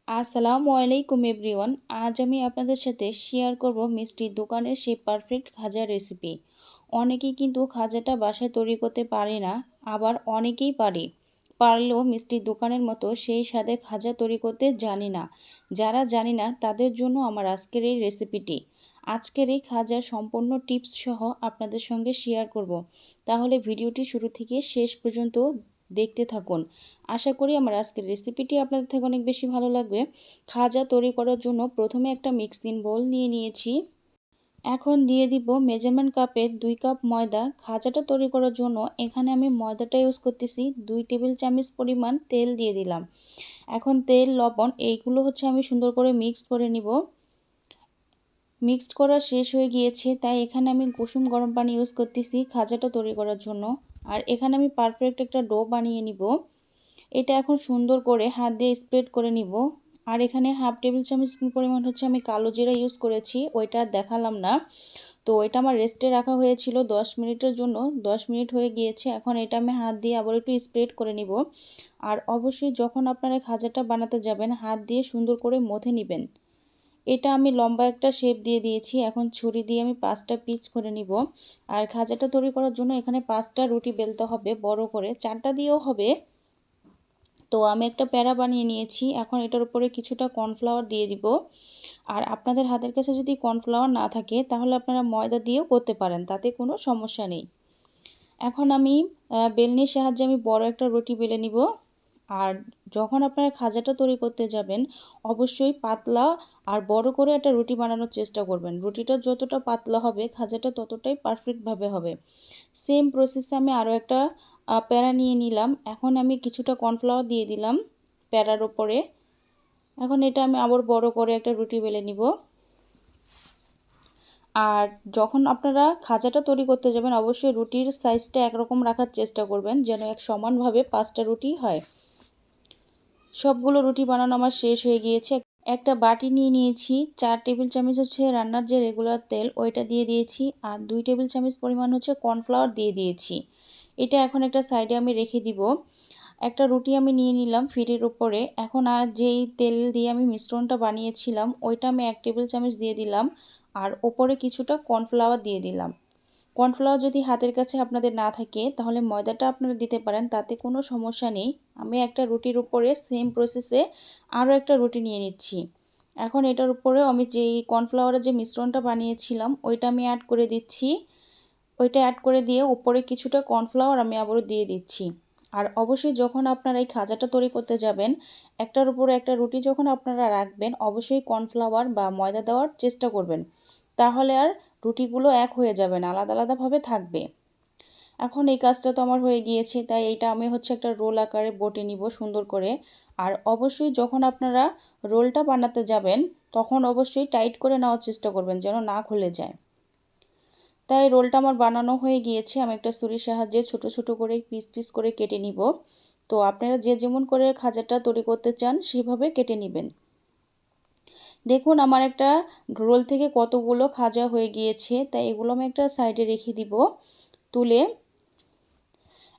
আসসালামু আলাইকুম এভরিওয়ান। আজ আমি আপনাদের সাথে শেয়ার করব মিষ্টির দোকানের সেই পারফেক্ট খাজার রেসিপি। অনেকেই কিন্তু খাজাটা বাসায় তৈরি করতে পারে না, আবার অনেকেই পারে, পারলেও মিষ্টির দোকানের মতো সেই স্বাদে খাজা তৈরি করতে জানি না। যারা জানি না তাদের জন্য আমার আজকের এই রেসিপিটি। আজকের এই খাজার সম্পূর্ণ টিপস সহ আপনাদের সঙ্গে শেয়ার করব। তাহলে ভিডিওটি শুরু থেকে শেষ পর্যন্ত দেখতে থাকুন। আশা করি আমার আজকের রেসিপিটি আপনাদের থেকে অনেক বেশি ভালো লাগবে। খাজা তৈরি করার জন্য প্রথমে একটা মিক্সিং বোল নিয়ে নিয়েছি। এখন দিয়ে দিব মেজারমেন্ট কাপের 2 কাপ ময়দা। খাজাটা তৈরি করার জন্য এখানে আমি ময়দাটা ইউজ করতেছি। 2 টেবিল চামচ পরিমাণ তেল দিয়ে দিলাম। এখন তেল, লবণ এইগুলো আমি সুন্দর করে মিক্সড করে নিব। মিক্সড করা শেষ হয়ে গিয়েছে, তাই এখানে আমি কুসুম গরম পানি ইউজ করতেছি খাজাটা তৈরি করার জন্য। আর এখানে আমি পারফেক্ট একটা ডো বানিয়ে নিব। এটা এখন সুন্দর করে হাত দিয়ে স্প্রেড করে নিব। আর এখানে হাফ টেবিল চামচ পরিমাণ আমি কালো জিরা ইউজ করেছি, ওইটা দেখালাম না। তো এটা আমার রেস্টে রাখা হয়েছিল 10 মিনিটের জন্য। 10 মিনিট হয়ে গিয়েছে, এখন এটা আমি হাত দিয়ে আবার একটু স্প্রেড করে নিব। আর অবশ্যই যখন আপনারা খাজাটা বানাতে যাবেন হাত দিয়ে সুন্দর করে মথে নেবেন। এটা আমি লম্বা একটা শেপ দিয়ে দিয়েছি। এখন ছুরি দিয়ে আমি 5টা পিস করে নিব। আর খাজাটা তৈরি করার জন্য এখানে 5টা রুটি বেলতে হবে বড় করে, 4টা দিয়েও হবে। তো আমি একটা প্যারা বানিয়ে নিয়েছি। এখন এটার উপরে কিছুটা কর্নফ্লাওয়ার দিয়ে দিব। আর আপনাদের হাতের কাছে যদি কর্নফ্লাওয়ার না থাকে তাহলে আপনারা ময়দা দিয়েও করতে পারেন, তাতে কোনো সমস্যা নেই। এখন আমি বেলনির সাহায্যে আমি বড় একটা রুটি বেলে নিব। আর যখন আপনারা খাজাটা তৈরি করতে যাবেন অবশ্যই পাতলা আর বড় করে একটা রুটি বানানোর চেষ্টা করবেন। রুটিটা যতটা পাতলা হবে খাজাটা ততটাই পারফেক্টভাবে হবে। সেম প্রসেসে আমি আরও একটা প্যারা নিয়ে নিলাম। এখন আমি কিছুটা কর্নফ্লাওয়ার দিয়ে দিলাম প্যারার ওপরে। এখন এটা আমি আবার বড় করে একটা রুটি বেলে নিব। আর যখন আপনারা খাজাটা তৈরি করতে যাবেন অবশ্যই রুটির সাইজটা একরকম রাখার চেষ্টা করবেন, যেন এক সমানভাবে 5টা রুটি হয়। সবগুলো রুটি বানানো আমার শেষ হয়ে গিয়েছে। একটা বাটি নিয়ে নিয়েছি, 4 টেবিল চামচ রান্নার যে রেগুলার তেল ওইটা দিয়ে দিয়েছি। আর 2 টেবিল চামচ পরিমাণ কর্নফ্লাওয়ার দিয়ে দিয়েছি। এটা এখন একটা সাইডে আমি রেখে দিব। একটা রুটি আমি নিয়ে নিলাম ফিরের উপরে। এখন আর যেই তেল দিয়ে আমি মিশ্রণটা বানিয়েছিলাম ওইটা আমি 1 টেবিল চামচ দিয়ে দিলাম। আর ওপরে কিছুটা কর্নফ্লাওয়ার দিয়ে দিলাম। কর্নফ্লাওয়ার যদি হাতের কাছে আপনাদের না থাকে তাহলে ময়দাটা আপনারা দিতে পারেন, তাতে কোনো সমস্যা নেই। আমি একটা রুটির উপরে সেম প্রসেসে আরও একটা রুটি নিয়ে নিচ্ছি। এখন এটার উপরেও আমি যেই কর্নফ্লাওয়ারের যে মিশ্রণটা বানিয়েছিলাম ওইটা আমি অ্যাড করে দিচ্ছি। ওইটা অ্যাড করে দিয়ে উপরে কিছুটা কর্নফ্লাওয়ার আমি আবারও দিয়ে দিচ্ছি। আর অবশ্যই যখন আপনারা এই খাজাটা তৈরি করতে যাবেন একটার উপরে একটা রুটি যখন আপনারা রাখবেন অবশ্যই কর্নফ্লাওয়ার বা ময়দা দেওয়ার চেষ্টা করবেন, তাহলে আর রুটিগুলো এক হয়ে যাবে না, আলাদা আলাদাভাবে থাকবে। এখন এই কাজটা তো আমার হয়ে গিয়েছে, তাই এইটা আমি একটা রোল আকারে বটে নিব সুন্দর করে। আর অবশ্যই যখন আপনারা রোলটা বানাতে যাবেন তখন অবশ্যই টাইট করে নেওয়ার চেষ্টা করবেন যেন না খুলে যায়। তাই রোলটা আমার বানানো হয়ে গিয়েছে। আমি একটা ছুরির সাহায্যে ছোট ছোট করে পিস পিস করে কেটে নিব। তো আপনারা যে যেমন করে খাজাটা তৈরি করতে চান সেভাবে কেটে নেবেন। দেখুন আমার একটা রোল থেকে কতগুলো খাজা হয়ে গিয়েছে, তাই এগুলো আমি একটা সাইডে রেখে দিব তুলে।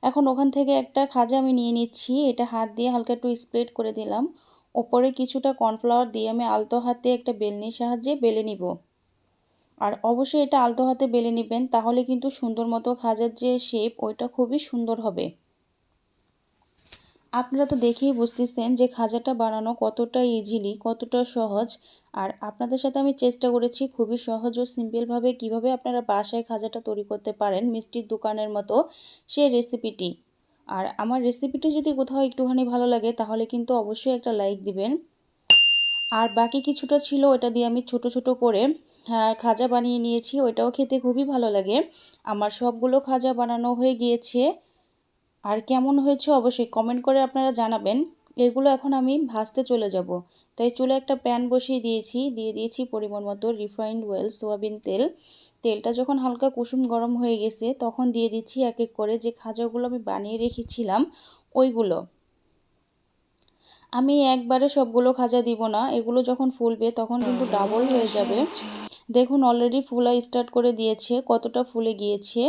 এখন ওখান থেকে একটা খাজা আমি নিয়ে নিচ্ছি। এটা হাত দিয়ে হালকা একটু স্প্রেড করে দিলাম। ওপরে কিছুটা কর্নফ্লাওয়ার দিয়ে আমি আলতো হাতে একটা বেলনির সাহায্যে বেলে নিব। আর অবশ্যই এটা আলতো হাতে বেলে নেবেন, তাহলে কিন্তু সুন্দর মতো খাজার যে শেপ ওইটা খুবই সুন্দর হবে। আপনারা তো দেখেই বুঝতেছেন যে খাজাটা বানানো কতটা ইজিলি, কতটা সহজ। আর আপনাদের সাথে আমি চেষ্টা করেছি খুবই সহজ ও সিম্পলভাবে কিভাবে আপনারা বাসায় খাজাটা তৈরি করতে পারেন মিষ্টির দোকানের মতো সেই রেসিপিটি। আর আমার রেসিপিটি যদি কোথাও একটুখানি ভালো লাগে তাহলে কিন্তু অবশ্যই একটা লাইক দিবেন। আর বাকি কিছুটা ছিল ওটা দিয়ে আমি ছোট ছোট করে খাজা বানিয়ে নিয়েছি, ওইটাও খেতে খুবই ভালো লাগে। আমার সবগুলো খাজা বানানো হয়ে গিয়েছে। আর কেমন হয়েছে অবশ্যই কমেন্ট করে আপনারা জানাবেন। এগুলো এখন আমি ভাজতে চলে যাব। তাই চুলে একটা প্যান বসিয়ে দিয়েছি, দিয়ে দিয়েছি পরিমাণ মতো রিফাইন্ড অয়েল সয়াবিন তেল। তেলটা যখন হালকা কুসুম গরম হয়ে গেছে তখন দিয়ে দিচ্ছি এক এক করে যে খাজাগুলো আমি বানিয়ে রেখেছিলাম ওইগুলো। আমি একবারে সবগুলো খাজা দিব না, এগুলো যখন ফুলবে তখন কিন্তু ডাবল হয়ে যাবে। দেখুন অলরেডি ফুলা স্টার্ট করে দিয়েছে, কতটা ফুলে গিয়েছে।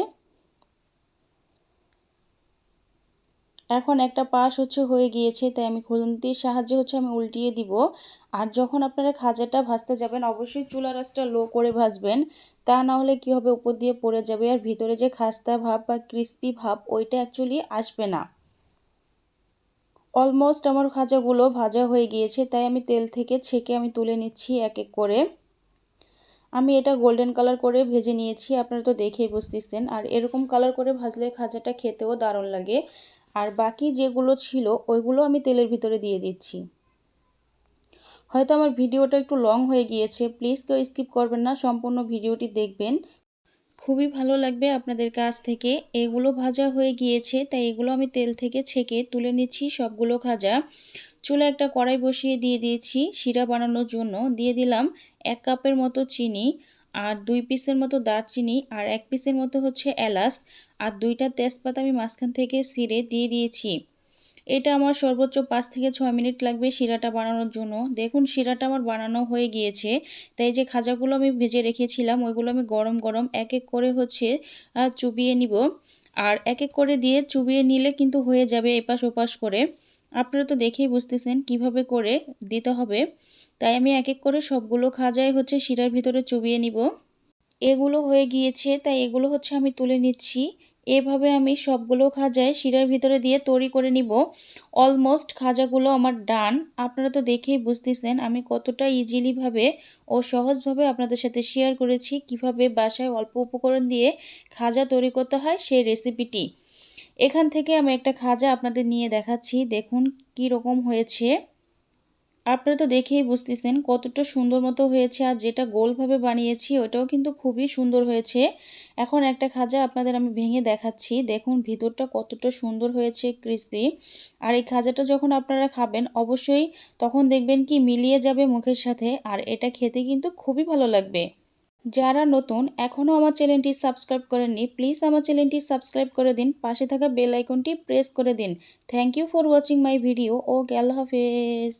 এখন একটা পাশ হয়ে গিয়েছে, তাই আমি খুন্তির সাহায্যে আমি উল্টিয়ে দিব। আর যখন আপনারা খাজাটা ভাজতে যাবেন অবশ্যই চুলার আঁচটা লো করে ভাজবেন, তা না হলে কী হবে, উপর দিয়ে পড়ে যাবে আর ভিতরে যে খাস্তা ভাব বা ক্রিস্পি ভাব ওইটা অ্যাকচুয়ালি আসবে না। অলমোস্ট আমার খাজাগুলো ভাজা হয়ে গিয়েছে, তাই আমি তেল থেকে ছেঁকে আমি তুলে নিচ্ছি এক এক করে। আমি এটা গোল্ডেন কালার করে ভেজে নিয়েছি, আপনারা তো দেখেই বুঝতেছেন। আর এরকম কালার করে ভাজলে খাজাটা খেতেও দারুণ লাগে। আর বাকি যেগুলো ছিল ওইগুলো আমি তেলের ভিতরে দিয়ে দিচ্ছি। হয়তো আমার ভিডিওটা একটু লং হয়ে গিয়েছে, প্লিজ কেউ স্কিপ করবেন না, সম্পূর্ণ ভিডিওটি দেখবেন, খুবই ভালো লাগবে আপনাদের কাছ থেকে। এগুলো ভাজা হয়ে গিয়েছে, তাই এগুলো আমি তেল থেকে ছেঁকে তুলে নিচ্ছি সবগুলো খাজা। চুলায় একটা কড়াই বসিয়ে দিয়ে দিয়েছি শিরা বানানোর জন্য। দিয়ে দিলাম 1 কাপের মতো চিনি, আর 2 পিসের মতো দারচিনি, আর 1 পিসের মতো এলাচ, আর 2টা তেজপাতা আমি মাঝখান থেকে ছিঁড়ে দিয়ে দিয়েছি। এটা আমার সর্বোচ্চ 5 থেকে 6 মিনিট লাগবে শিরাটা বানানোর জন্য। দেখুন শিরাটা আমার বানানো হয়ে গিয়েছে, তাই যে খাজাগুলো আমি ভেজে রেখেছিলাম ওইগুলো আমি গরম গরম এক এক করে চুবিয়ে নিব। আর এক এক করে দিয়ে চুবিয়ে নিলে কিন্তু হয়ে যাবে এপাশ ওপাশ করে। আপনারা তো দেখেই বুঝতেছেন কিভাবে করে দিতে হবে। তাই আমি এক এক করে সবগুলো খাজাই শিরার ভিতরে চুবিয়ে নিব। এগুলো হয়ে গিয়েছে, তাই এগুলো আমি তুলে নিচ্ছি। এভাবে আমি সবগুলো খাজায় শিরার ভিতরে দিয়ে তৈরি করে নিব। অলমোস্ট খাজাগুলো আমার ডান। আপনারা তো দেখেই বুঝতেছেন আমি কতটা ইজিলিভাবে ও সহজভাবে আপনাদের সাথে শেয়ার করেছি কিভাবে বাসায় অল্প উপকরণ দিয়ে খাজা তৈরি করতে হয় সেই রেসিপিটি। এখান থেকে আমি একটা খাজা আপনাদের নিয়ে দেখাচ্ছি, দেখুন কি রকম হয়েছে। আপনারা তো দেখেই বুঝতেছেন কতটা সুন্দর মতো হয়েছে, আর যেটা গোলভাবে বানিয়েছি ওটাও কিন্তু খুবই সুন্দর হয়েছে। এখন একটা খাজা আপনাদের আমি ভেঙে দেখাচ্ছি, দেখুন ভিতরটা কতটা সুন্দর হয়েছে, ক্রিসপি। আর এই খাজাটা যখন আপনারা খাবেন অবশ্যই তখন দেখবেন কি মিলিয়ে যাবে মুখের সাথে, আর এটা খেতে কিন্তু খুবই ভালো লাগবে। যারা নতুন এখনও আমার চ্যানেলটি সাবস্ক্রাইব করেননি, প্লিজ আমার চ্যানেলটি সাবস্ক্রাইব করে দিন, পাশে থাকা বেল আইকনটি প্রেস করে দিন। Thank you for watching my video. ও আল্লাহ হাফেজ।